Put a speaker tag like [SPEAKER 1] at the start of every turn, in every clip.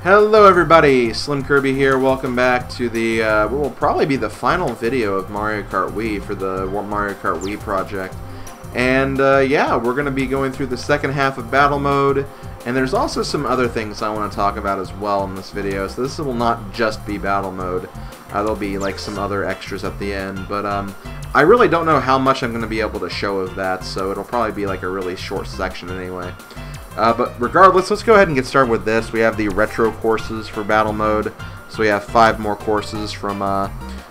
[SPEAKER 1] Hello everybody, SlimKirby here. Welcome back to the, what will probably be the final video of Mario Kart Wii for the Mario Kart Wii project. And yeah, we're going to be going through the second half of Battle Mode, and there's also some other things I want to talk about as well in this video. So this will not just be Battle Mode. There'll be like some other extras at the end, but I really don't know how much I'm going to be able to show of that, so it'll probably be like a really short section anyway. But regardless, let's go ahead and get started with this. We have the retro courses for Battle Mode. So we have 5 more courses from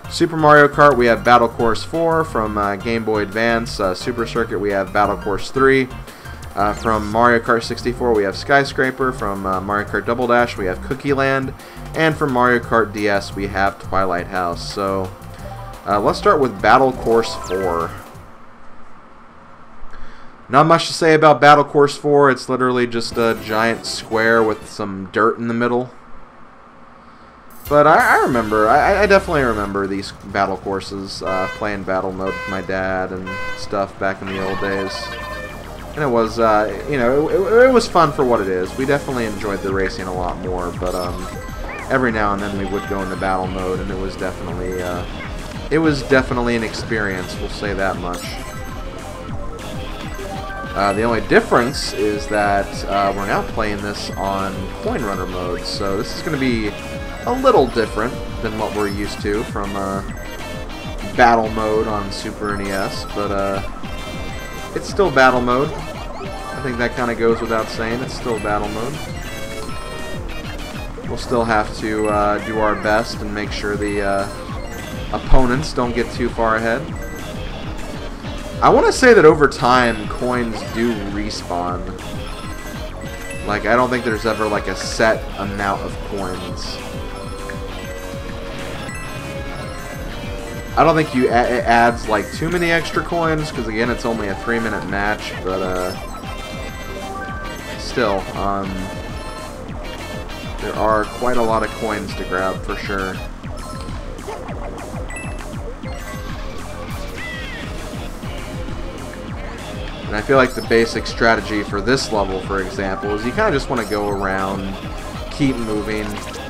[SPEAKER 1] Super Mario Kart. We have Battle Course 4 from Game Boy Advance. Super Circuit, we have Battle Course 3. From Mario Kart 64, we have Skyscraper. From Mario Kart Double Dash, we have Cookie Land. And from Mario Kart DS, we have Twilight House. So let's start with Battle Course 4. Not much to say about Battle Course 4. It's literally just a giant square with some dirt in the middle. But I remember, I definitely remember these battle courses, playing Battle Mode with my dad and stuff back in the old days. And it was, you know, it was fun for what it is. We definitely enjoyed the racing a lot more, but every now and then we would go into Battle Mode, and it was definitely an experience, we'll say that much. The only difference is that we're now playing this on Coin Runner mode, so this is going to be a little different than what we're used to from Battle Mode on Super NES, but it's still Battle Mode. I think that kind of goes without saying. It's still Battle Mode. We'll still have to do our best and make sure the opponents don't get too far ahead. I want to say that over time, coins do respawn. Like, I don't think there's ever, like, a set amount of coins. I don't think it adds, like, too many extra coins, because, again, it's only a 3-minute match, but, still, there are quite a lot of coins to grab, for sure. And I feel like the basic strategy for this level, for example, is you kind of just want to go around, keep moving.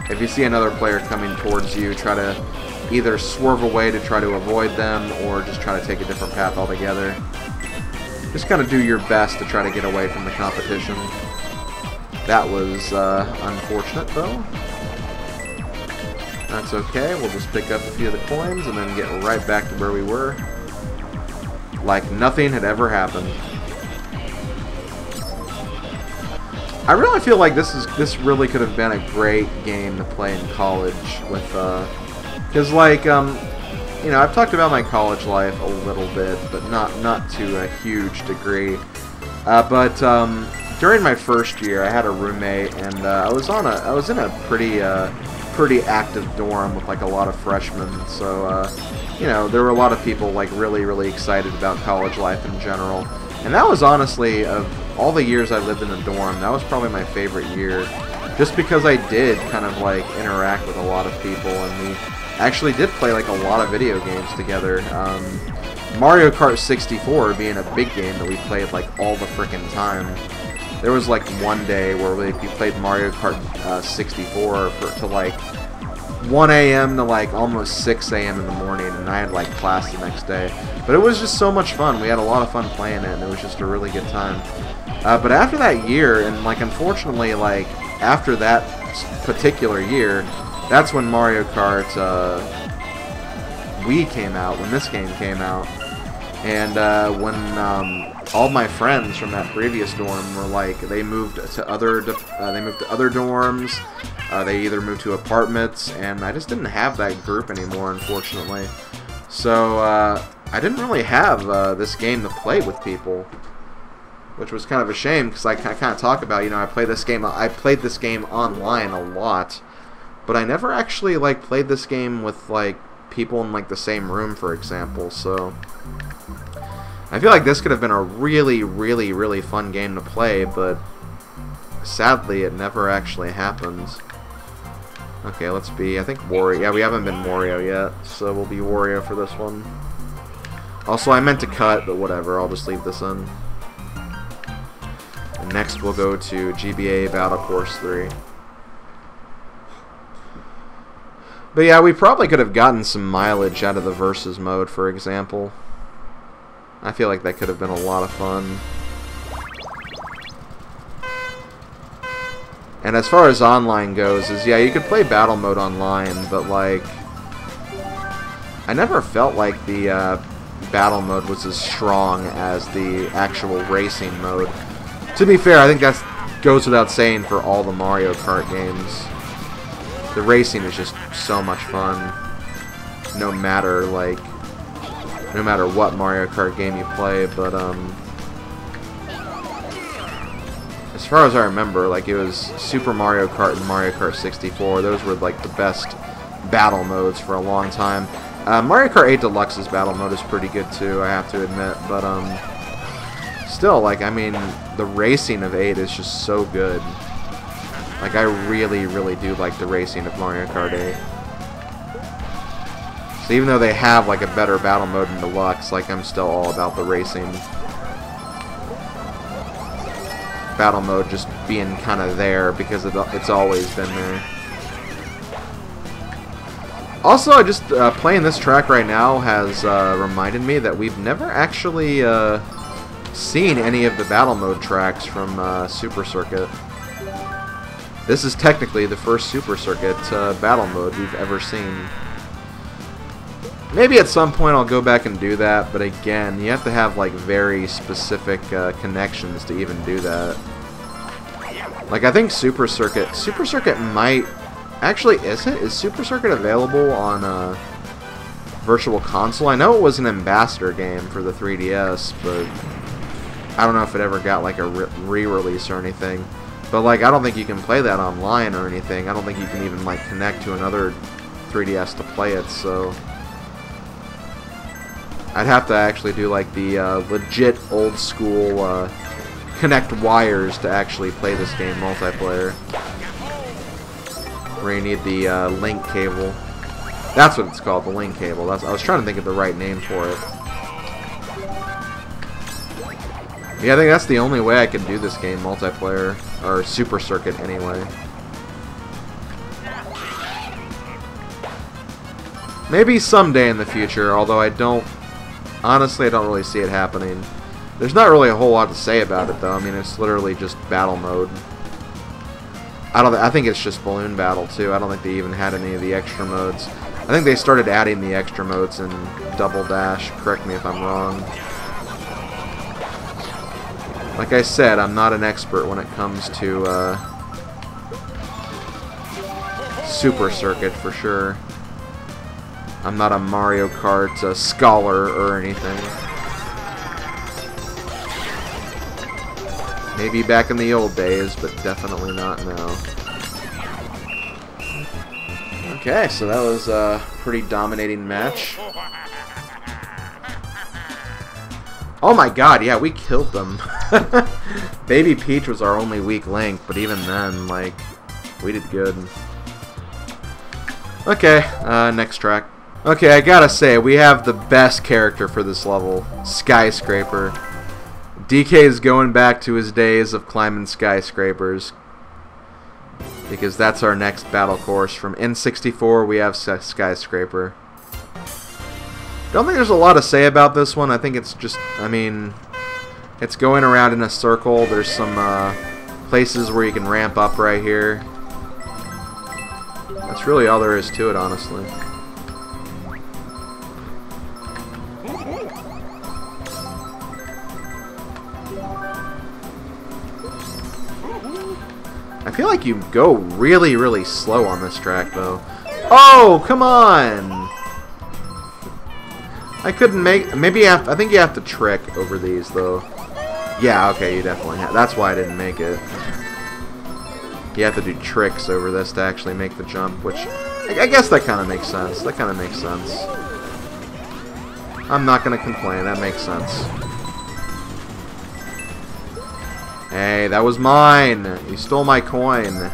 [SPEAKER 1] If you see another player coming towards you, try to either swerve away to try to avoid them, or just try to take a different path altogether. Just kind of do your best to try to get away from the competition. That was unfortunate, though. That's okay, we'll just pick up a few of the coins and then get right back to where we were. Like nothing had ever happened. I really feel like this really could have been a great game to play in college with, because like you know, I've talked about my college life a little bit, but not to a huge degree. But during my first year, I had a roommate, and I was in a pretty active dorm with like a lot of freshmen, so you know, there were a lot of people like really excited about college life in general. And that was honestly, of all the years I lived in a dorm, that was probably my favorite year. Just because I did kind of like interact with a lot of people, and we actually did play like a lot of video games together. Mario Kart 64 being a big game that we played like all the frickin' time. There was like one day where we played Mario Kart 64 to like 1 a.m. to like almost 6 a.m. in the morning, and I had like class the next day. But it was just so much fun. We had a lot of fun playing it, and it was just a really good time. But after that year, and like unfortunately, like after that particular year, that's when Mario Kart Wii came out, when this game came out. And when all my friends from that previous dorm were like, they moved to other dorms. They either moved to apartments, and I just didn't have that group anymore, unfortunately. So I didn't really have this game to play with people, which was kind of a shame, because I kind of talk about, you know, I played this game online a lot, but I never actually like played this game with like people in like the same room, for example. So I feel like this could have been a really fun game to play, but sadly it never actually happens. Okay, let's be, I think, Wario. Yeah, we haven't been Wario yet, so we'll be Wario for this one. Also, I meant to cut, but whatever, I'll just leave this in. And next we'll go to GBA Battle Course 3. But yeah, we probably could have gotten some mileage out of the versus mode, for example. I feel like that could have been a lot of fun. And as far as online goes, yeah, you could play battle mode online, but like, I never felt like the battle mode was as strong as the actual racing mode. To be fair, I think that goes without saying for all the Mario Kart games. The racing is just so much fun, no matter what Mario Kart game you play. But as far as I remember, like, it was Super Mario Kart and Mario Kart 64. Those were like the best battle modes for a long time. Mario Kart 8 Deluxe's battle mode is pretty good too, I have to admit. But still, like, I mean, the racing of 8 is just so good. Like, I really, really do like the racing of Mario Kart 8. So even though they have, like, a better battle mode in Deluxe, like, I'm still all about the racing. Battle mode just being kind of there because it's always been there. Also, I just, playing this track right now has reminded me that we've never actually seen any of the battle mode tracks from Super Circuit. This is technically the first Super Circuit battle mode we've ever seen. Maybe at some point I'll go back and do that, but again, you have to have like very specific connections to even do that. Like, I think Super Circuit might... Actually, is it? Is Super Circuit available on Virtual Console? I know it was an Ambassador game for the 3DS, but I don't know if it ever got like a re-release or anything. But like, I don't think you can play that online or anything. I don't think you can even like connect to another 3DS to play it, so I'd have to actually do like the legit old school connect wires to actually play this game multiplayer. Where you need the link cable. That's what it's called, the link cable. I was trying to think of the right name for it. Yeah, I think that's the only way I can do this game multiplayer, or Super Circuit anyway. Maybe someday in the future, although honestly I don't really see it happening. There's not really a whole lot to say about it though. I mean, it's literally just battle mode. I think it's just balloon battle too. I don't think they even had any of the extra modes. I think they started adding the extra modes in Double Dash. Correct me if I'm wrong. Like I said, I'm not an expert when it comes to Super Circuit for sure. I'm not a Mario Kart scholar or anything. Maybe back in the old days, but definitely not now. Okay, so that was a pretty dominating match. Oh my god, yeah, we killed them. Baby Peach was our only weak link, but even then, like, we did good. Okay, next track. Okay, I gotta say, we have the best character for this level, Skyscraper. DK is going back to his days of climbing skyscrapers, because that's our next battle course. From N64, we have Skyscraper. Don't think there's a lot to say about this one. I think it's just, I mean, it's going around in a circle. There's some places where you can ramp up right here. That's really all there is to it, honestly. I feel like you go really, really slow on this track, though. Oh, come on! I couldn't make... Maybe I think you have to trick over these, though. Yeah, okay, you definitely have. That's why I didn't make it. You have to do tricks over this to actually make the jump, which... I guess that kind of makes sense. That kind of makes sense. I'm not going to complain. That makes sense. Hey, that was mine! You stole my coin.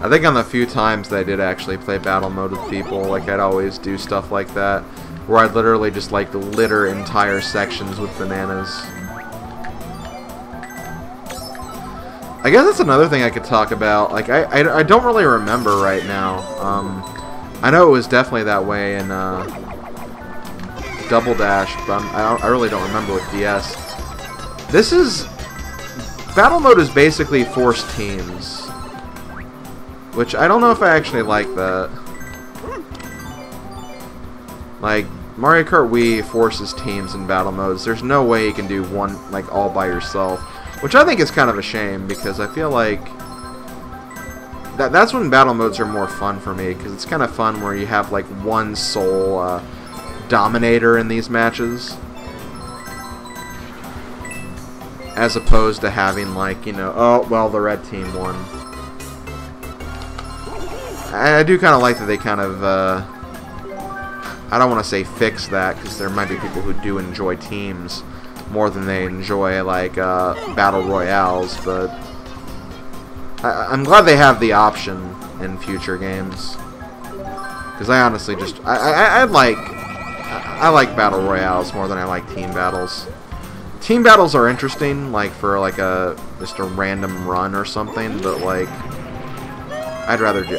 [SPEAKER 1] I think on the few times that I did actually play battle mode with people, like I'd always do stuff like that, where I'd literally just like litter entire sections with bananas. I guess that's another thing I could talk about. Like I don't really remember right now. I know it was definitely that way in Double Dash, but I really don't remember with DS. This is... Battle mode is basically forced teams. Which, I don't know if I actually like that. Like, Mario Kart Wii forces teams in battle modes. There's no way you can do one, like, all by yourself. Which I think is kind of a shame, because I feel like... That's when battle modes are more fun for me, because it's kind of fun where you have, like, one sole... dominator in these matches, as opposed to having, like, you know, oh, well, the red team won. I do kind of like that they kind of, I don't want to say fix that, because there might be people who do enjoy teams more than they enjoy, like, battle royales, but I'm glad they have the option in future games, because I honestly just, I like battle royales more than I like team battles. Team battles are interesting, like for like just a random run or something, but like I'd rather do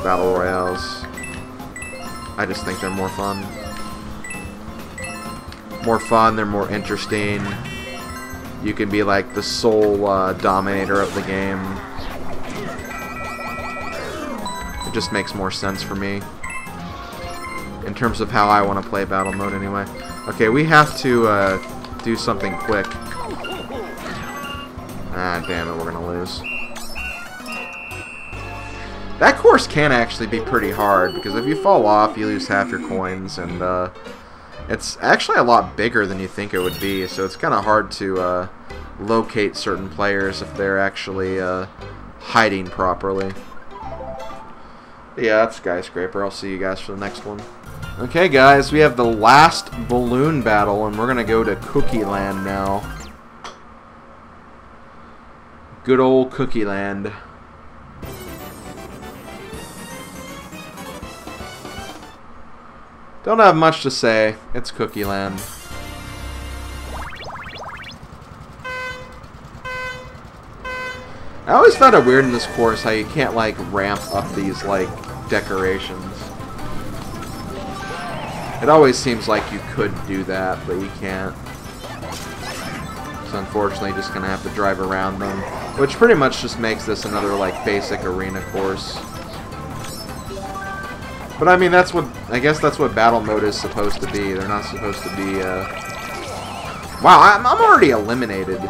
[SPEAKER 1] battle royales. I just think they're more fun. They're more interesting. You can be like the sole dominator of the game. It just makes more sense for me. In terms of how I want to play battle mode anyway. Okay, we have to do something quick. Ah, damn it, we're going to lose. That course can actually be pretty hard, because if you fall off, you lose half your coins, and it's actually a lot bigger than you think it would be, so it's kind of hard to locate certain players if they're actually hiding properly. But yeah, that's Skyscraper. I'll see you guys for the next one. Okay, guys, we have the last balloon battle, and we're going to go to Cookie Land now. Good old Cookie Land. Don't have much to say. It's Cookie Land. I always found it weird in this course how you can't, like, ramp up these, like, decorations. It always seems like you could do that, but you can't. So unfortunately, you're just gonna have to drive around them, which pretty much just makes this another like basic arena course. But I mean, I guess that's what battle mode is supposed to be. They're not supposed to be. Wow, I'm already eliminated.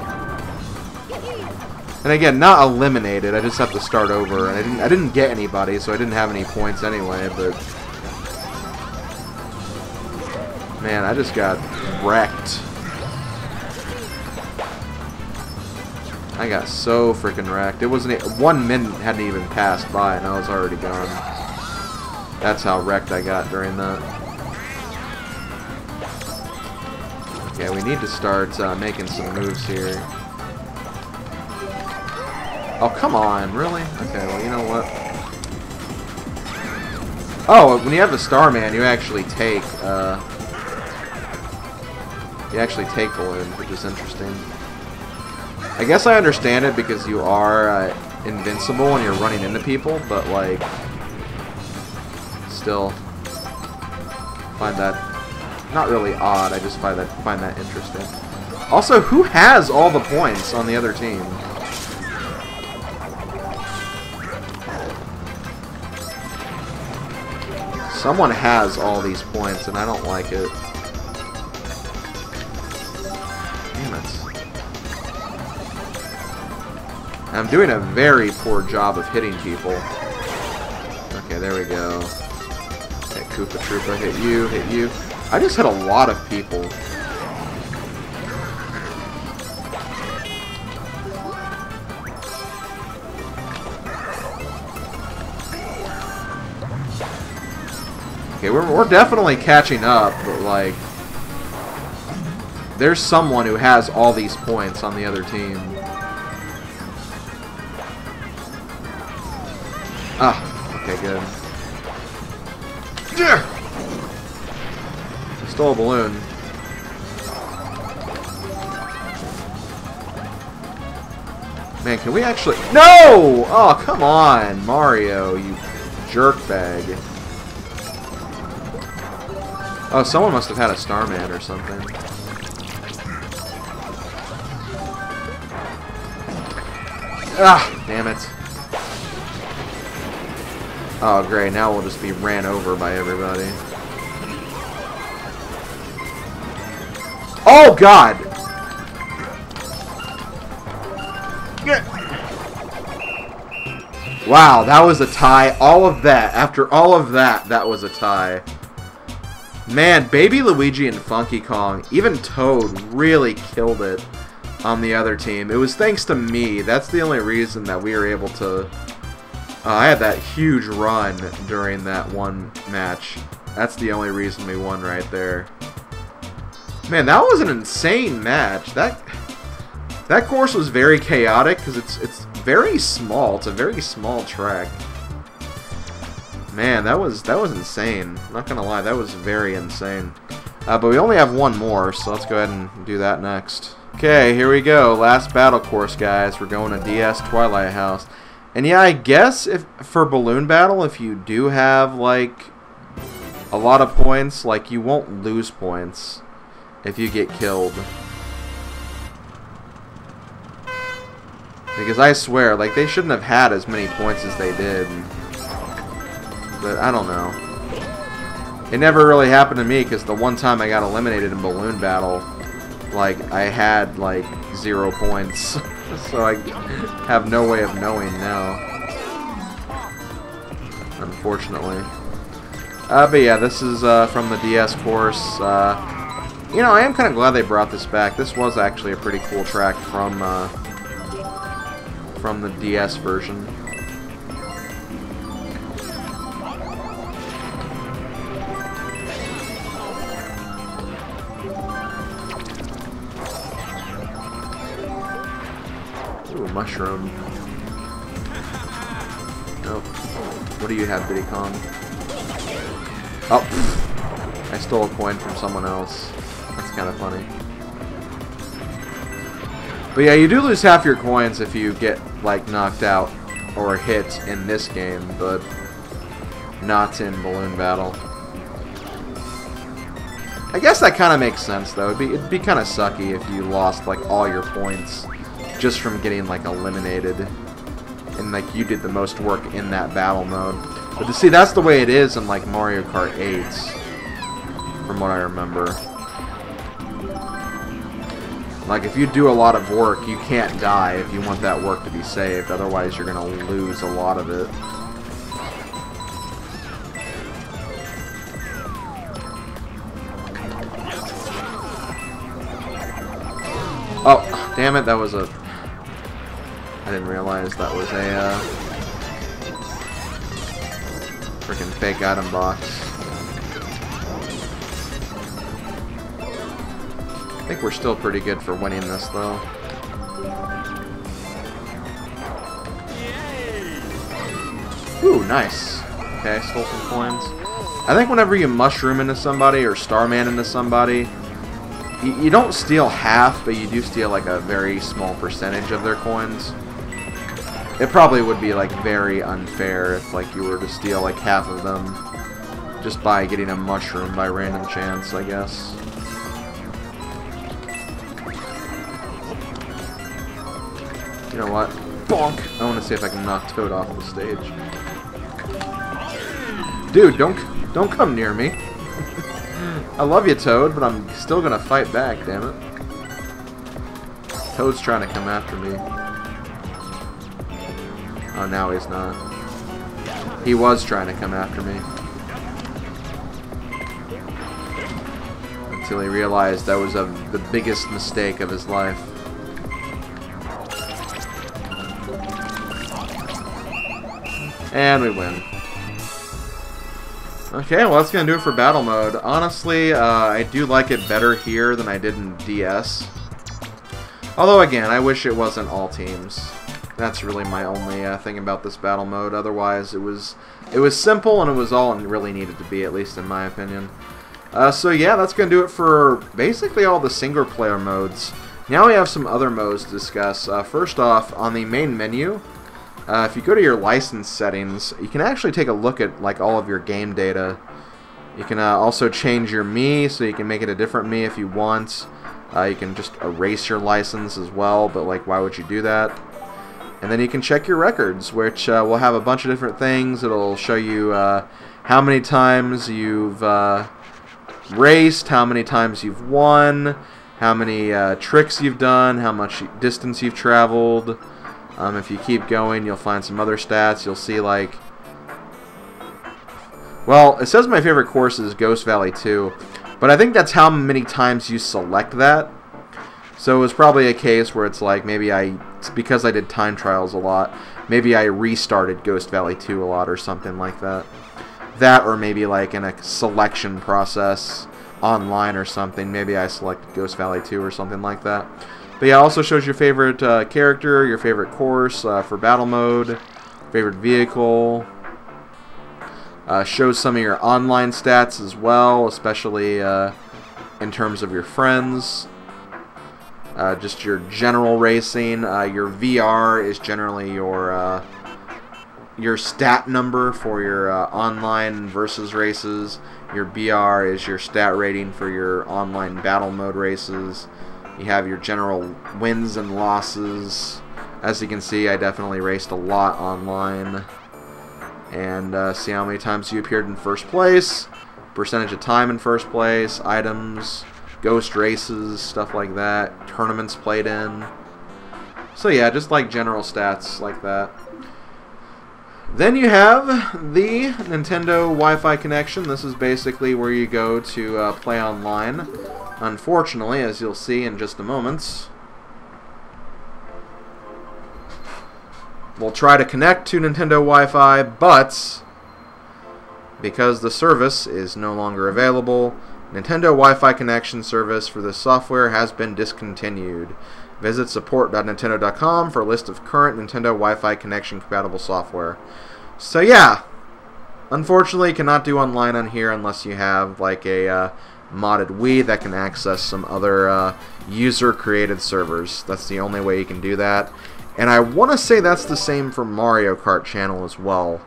[SPEAKER 1] And again, not eliminated. I just have to start over, and I didn't get anybody, so I didn't have any points anyway. But man, I just got wrecked. I got so freaking wrecked. It wasn't 1 minute hadn't even passed by, and I was already gone. That's how wrecked I got during that. Okay, we need to start making some moves here. Oh, come on, really? Okay, well, you know what? Oh, when you have the Starman, you actually take balloons, which is interesting. I guess I understand it because you are invincible when you're running into people, but like, still find that not really odd. I just find that interesting. Also, who has all the points on the other team? Someone has all these points, and I don't like it. Damn it. I'm doing a very poor job of hitting people. Okay, there we go. Okay, Koopa Troopa, hit you, hit you. I just hit a lot of people. Okay, we're definitely catching up, but like, there's someone who has all these points on the other team. good. Stole a balloon. Man, can we actually... No! Oh, come on, Mario, you jerkbag. Oh, someone must have had a Starman or something. Ah, damn it. Oh, great, now we'll just be ran over by everybody. Oh, God! Wow, that was a tie. All of that, after all of that, that was a tie. Man, Baby Luigi and Funky Kong, even Toad really killed it on the other team. It was thanks to me. That's the only reason that we were able to... I had that huge run during that one match. That's the only reason we won right there. Man, that was an insane match. That course was very chaotic because it's very small. It's a very small track. Man, that was insane. I'm not gonna lie, that was very insane. But we only have one more, so let's go ahead and do that next. Okay, here we go. Last battle course, guys. We're going to DS Twilight House. And yeah, I guess if for Balloon Battle, if you do have like a lot of points, like you won't lose points if you get killed. Because I swear, like, they shouldn't have had as many points as they did. But I don't know. It never really happened to me because the one time I got eliminated in Balloon Battle, like, I had, like, 0 points. So I have no way of knowing now. Unfortunately. But yeah, this is from the DS course. You know, I am kind of glad they brought this back. This was actually a pretty cool track from the DS version. Ooh, mushroom. Nope. What do you have, Diddy Kong? Oh, I stole a coin from someone else. That's kind of funny. But yeah, you do lose half your coins if you get, like, knocked out or hit in this game, but not in Balloon Battle. I guess that kind of makes sense, though. It'd be kind of sucky if you lost, like, all your points just from getting, like, eliminated. And, like, you did the most work in that battle mode. But to see, that's the way it is in, like, Mario Kart 8, from what I remember. Like, if you do a lot of work, you can't die if you want that work to be saved. Otherwise, you're going to lose a lot of it. Oh, damn it, that was a... I didn't realize that was a, freaking fake item box. I think we're still pretty good for winning this, though. Ooh, nice. Okay, stole some coins. I think whenever you mushroom into somebody or Starman into somebody, you don't steal half, but you do steal like a very small percentage of their coins. It probably would be like very unfair if like you were to steal like half of them just by getting a mushroom by random chance, I guess. You know what? Bonk! I want to see if I can knock Toad off the stage. Dude, don't come near me. I love you, Toad, but I'm still gonna fight back, damn it. Toad's trying to come after me. Oh, now he's not. He was trying to come after me. Until he realized that was the biggest mistake of his life. And we win. Okay, well that's going to do it for battle mode. Honestly, I do like it better here than I did in DS. Although again, I wish it wasn't all teams. That's really my only thing about this battle mode. Otherwise, it was simple and it was all it really needed to be, at least in my opinion. So yeah, that's going to do it for basically all the single player modes. Now we have some other modes to discuss. First off, on the main menu, if you go to your license settings, you can actually take a look at like all of your game data. You can also change your Mii, so you can make it a different Mii if you want. You can just erase your license as well, but like, why would you do that? And then you can check your records, which will have a bunch of different things. It'll show you how many times you've raced, how many times you've won, how many tricks you've done, how much distance you've traveled. If you keep going, you'll find some other stats. You'll see, like... Well, it says my favorite course is Ghost Valley 2, but I think that's how many times you select that. So it was probably a case where it's like, maybe because I did time trials a lot, maybe I restarted Ghost Valley 2 a lot or something like that. That, or maybe like in a selection process online or something, maybe I selected Ghost Valley 2 or something like that. But yeah, it also shows your favorite character, your favorite course for battle mode, favorite vehicle. Shows some of your online stats as well, especially in terms of your friends. Just your general racing. Your VR is generally your stat number for your online versus races. Your BR is your stat rating for your online battle mode races. You have your general wins and losses. As you can see, I definitely raced a lot online. And see how many times you appeared in first place, percentage of time in first place, items, ghost races, stuff like that, tournaments played in. So yeah, just like general stats like that. Then you have the Nintendo Wi-Fi connection. This is basically where you go to play online. Unfortunately, as you'll see in just a moment, we'll try to connect to Nintendo Wi-Fi, but because the service is no longer available, Nintendo Wi-Fi connection service for this software has been discontinued. Visit support.nintendo.com for a list of current Nintendo Wi-Fi connection compatible software. So yeah, unfortunately you cannot do online on here unless you have like a modded Wii that can access some other user-created servers. That's the only way you can do that. And I want to say that's the same for Mario Kart channel as well.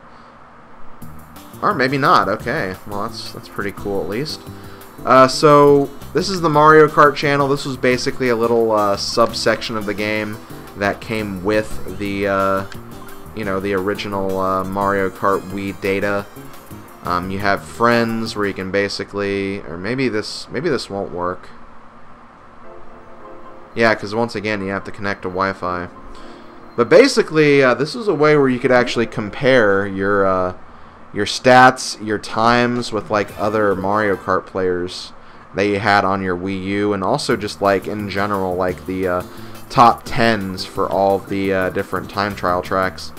[SPEAKER 1] Or maybe not. Okay, well that's pretty cool at least. So this is the Mario Kart channel. This was basically a little subsection of the game that came with the you know, the original Mario Kart Wii data. You have friends where you can basically, or maybe this won't work. Yeah, because once again you have to connect to Wi-Fi. But basically, this is a way where you could actually compare your stats, your times with like other Mario Kart players that you had on your Wii U, and also just like in general, like the top 10s for all of the different time trial tracks.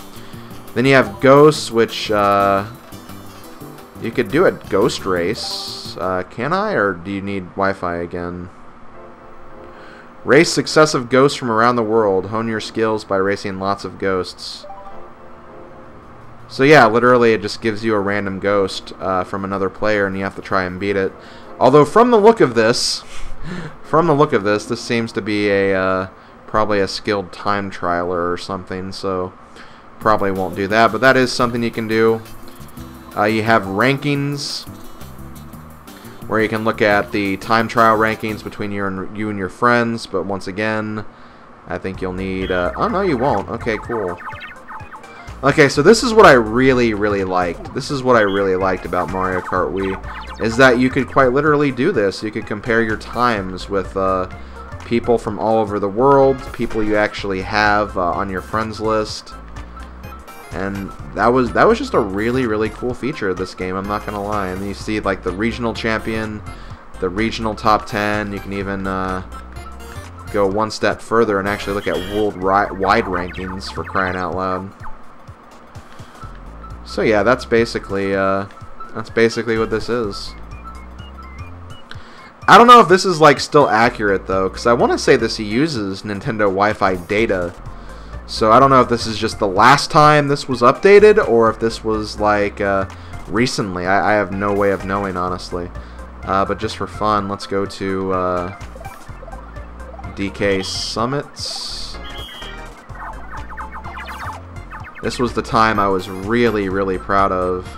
[SPEAKER 1] Then you have Ghosts, which you could do a Ghost race. Can I, or do you need Wi-Fi again? Race successive ghosts from around the world. Hone your skills by racing lots of ghosts. So yeah, literally it just gives you a random ghost from another player, and you have to try and beat it. Although from the look of this, this seems to be a probably a skilled time trialer or something. So probably won't do that, but that is something you can do. You have rankings, where you can look at the time trial rankings between you and your friends, but once again, I think you'll need... oh, no, you won't. Okay, cool. Okay, so this is what I really liked. This is what I really liked about Mario Kart Wii, is that you could quite literally do this. You could compare your times with people from all over the world, people you actually have on your friends list. And that was just a really cool feature of this game, I'm not gonna lie. And you see like the regional champion, the regional top 10. You can even go one step further and actually look at worldwide rankings, for crying out loud. So yeah, that's basically what this is. I don't know if this is like still accurate though, because I want to say this uses Nintendo Wi-Fi data. So I don't know if this is just the last time this was updated, or if this was like recently. I have no way of knowing, honestly. But just for fun, let's go to DK Summits. This was the time I was really, really proud of.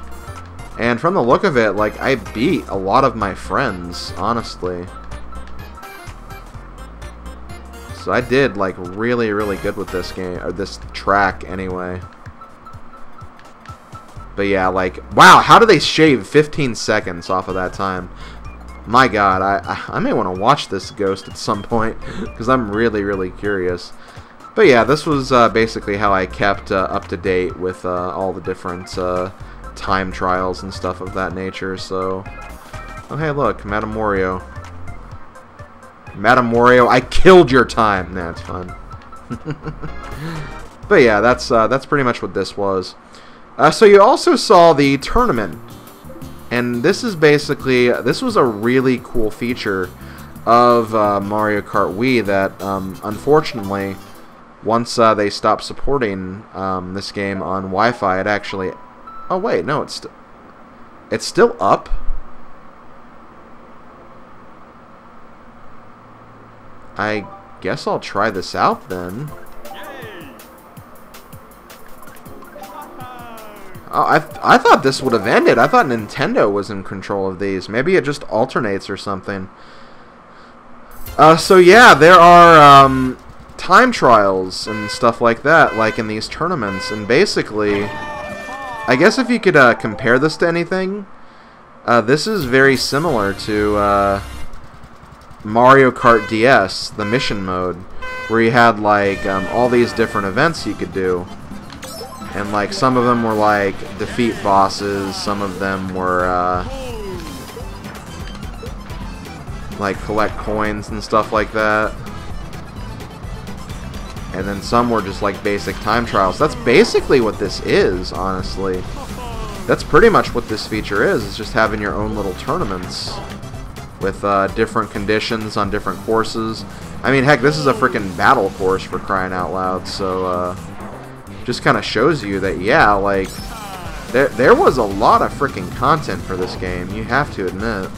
[SPEAKER 1] And from the look of it, like, I beat a lot of my friends, honestly. So I did, like, really, really good with this game, or this track, anyway. But yeah, like, wow, how do they shave 15 seconds off of that time? My god, I may want to watch this Ghost at some point, because I'm really, really curious. But yeah, this was basically how I kept up to date with all the different time trials and stuff of that nature, so... Oh, hey, look, Madame Wario. Madame Wario, I killed your time. Nah, it's fun. But yeah, that's pretty much what this was. So you also saw the tournament, and this is basically, this was a really cool feature of Mario Kart Wii that unfortunately, once they stopped supporting this game on Wi-Fi, it actually... Oh wait, no, it's still up. I guess I'll try this out then. Oh, I thought this would have ended. I thought Nintendo was in control of these. Maybe it just alternates or something. So yeah, there are time trials and stuff like that, like in these tournaments. And basically, I guess if you could compare this to anything, this is very similar to Mario Kart DS, the mission mode, where you had like all these different events you could do, and like some of them were like defeat bosses, some of them were like collect coins and stuff like that, and then some were just like basic time trials. That's basically what this is, honestly. That's pretty much what this feature is. It's just having your own little tournaments with different conditions on different courses. I mean, heck, this is a freaking battle course, for crying out loud, so just kind of shows you that, yeah, like, there was a lot of freaking content for this game, you have to admit.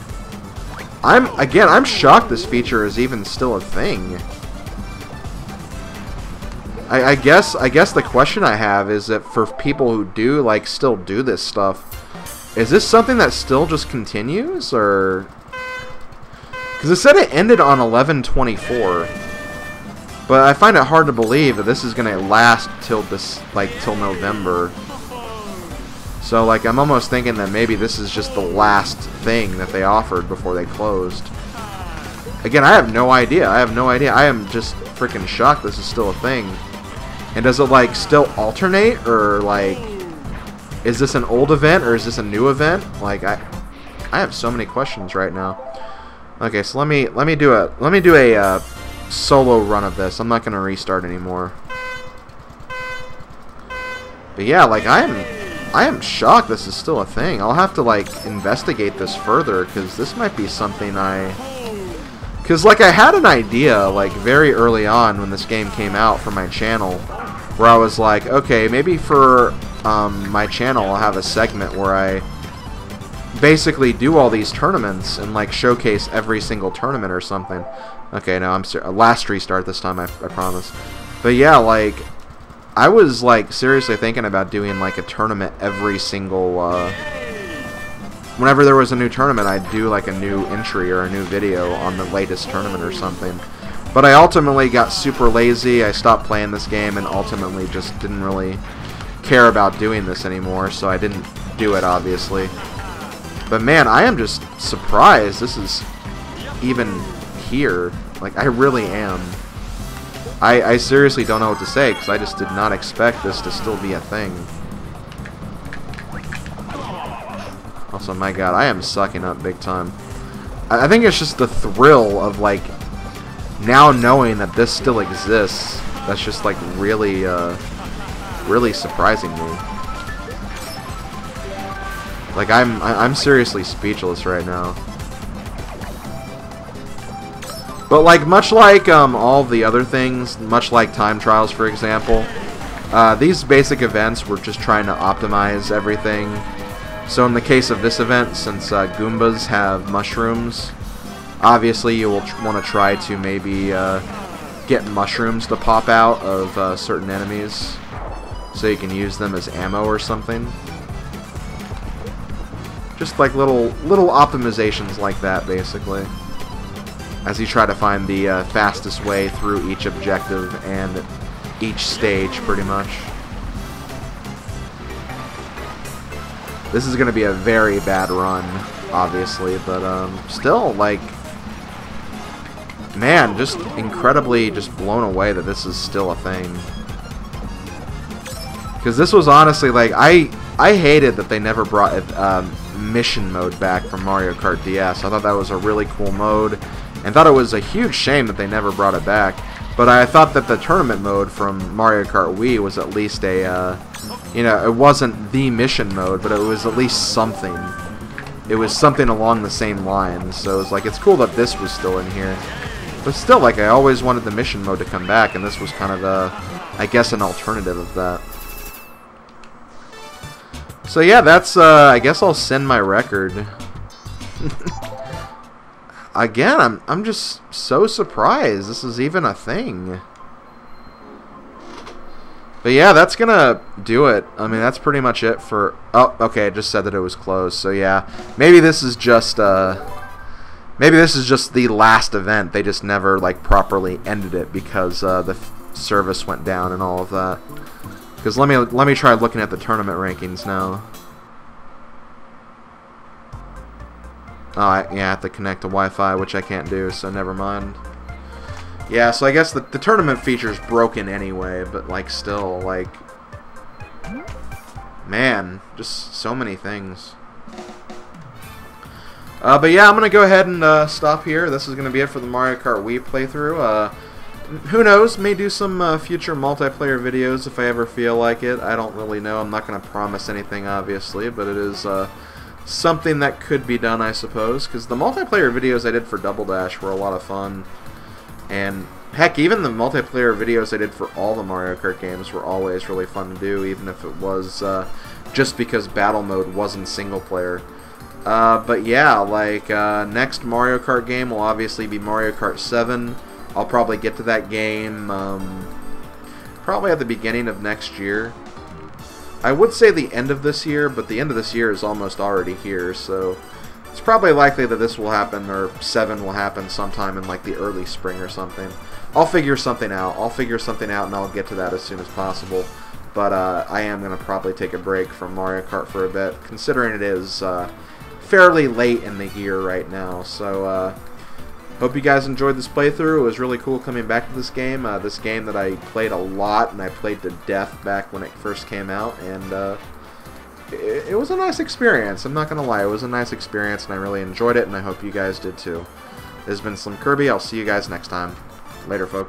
[SPEAKER 1] I'm shocked this feature is even still a thing. I guess the question I have is that for people who do, like, still do this stuff, is this something that still just continues, or... Because it said it ended on 11/24, but I find it hard to believe that this is gonna last till this, like, till November. So, like, I'm almost thinking that maybe this is just the last thing that they offered before they closed. Again, I have no idea. I am just freaking shocked this is still a thing. And does it, like, still alternate, or, like, is this an old event, or is this a new event? Like, I have so many questions right now. Okay, so let me do a solo run of this. I'm not gonna restart anymore. But yeah, like, I am shocked this is still a thing. I'll have to, like, investigate this further, because this might be something because, like, I had an idea, like, very early on when this game came out for my channel, where I was like, okay, maybe for my channel I'll have a segment where I basically do all these tournaments and, like, showcase every single tournament or something. Okay, no, last restart this time, I promise. But yeah, like, I was, like, seriously thinking about doing, like, a tournament every single, whenever there was a new tournament, I'd do, like, a new entry or a new video on the latest tournament or something. But I ultimately got super lazy, I stopped playing this game, and ultimately just didn't really care about doing this anymore, so I didn't do it, obviously. But man, I am just surprised this is even here. Like, I really am. I seriously don't know what to say, because I just did not expect this to still be a thing. Also, my god, I am sucking up big time. I think it's just the thrill of, like, now knowing that this still exists. That's just, like, really, really surprising me. Like, I'm seriously speechless right now. But like much like all the other things, much like time trials, for example, these basic events were just trying to optimize everything. So in the case of this event, since Goombas have mushrooms, obviously you will want to try to maybe get mushrooms to pop out of certain enemies, so you can use them as ammo or something. Just like little optimizations like that, basically, as you try to find the fastest way through each objective and each stage, pretty much. This is going to be a very bad run, obviously, but still, like, man, just incredibly just blown away that this is still a thing. Because this was honestly, like, I hated that they never brought mission mode back from Mario Kart DS. I thought that was a really cool mode, and thought it was a huge shame that they never brought it back. But I thought that the tournament mode from Mario Kart Wii was at least a, you know, it wasn't the mission mode, but it was at least something. It was something along the same lines. So it was like, it's cool that this was still in here. But still, like, I always wanted the mission mode to come back, and this was kind of I guess, an alternative of that. So yeah, that's, I guess I'll send my record. Again, I'm just so surprised this is even a thing. But yeah, that's gonna do it. I mean, that's pretty much it for... Oh, okay, it just said that it was closed. So yeah, maybe this is just the last event. They just never, like, properly ended it because the service went down and all of that. Because let me try looking at the tournament rankings now. Oh, yeah, I have to connect to Wi-Fi, which I can't do, so never mind. Yeah, so I guess the tournament feature's broken anyway, but, like, still, like... Man, just so many things. But yeah, I'm going to go ahead and stop here. This is going to be it for the Mario Kart Wii playthrough. Who knows, may do some future multiplayer videos if I ever feel like it. I don't really know. I'm not going to promise anything, obviously, but it is something that could be done, I suppose, because the multiplayer videos I did for Double Dash were a lot of fun. And heck, even the multiplayer videos I did for all the Mario Kart games were always really fun to do, even if it was just because battle mode wasn't single player. But yeah, like, next Mario Kart game will obviously be Mario Kart 7. I'll probably get to that game probably at the beginning of next year. I would say the end of this year, but the end of this year is almost already here, so it's probably likely that this will happen, or 7 will happen sometime in, like, the early spring or something. I'll figure something out. And I'll get to that as soon as possible. But I am going to probably take a break from Mario Kart for a bit, considering it is fairly late in the year right now. So hope you guys enjoyed this playthrough. It was really cool coming back to this game that I played a lot, and I played to death back when it first came out, and it was a nice experience. I'm not going to lie, it was a nice experience, and I really enjoyed it, and I hope you guys did too. This has been SlimKirby. I'll see you guys next time. Later, folks.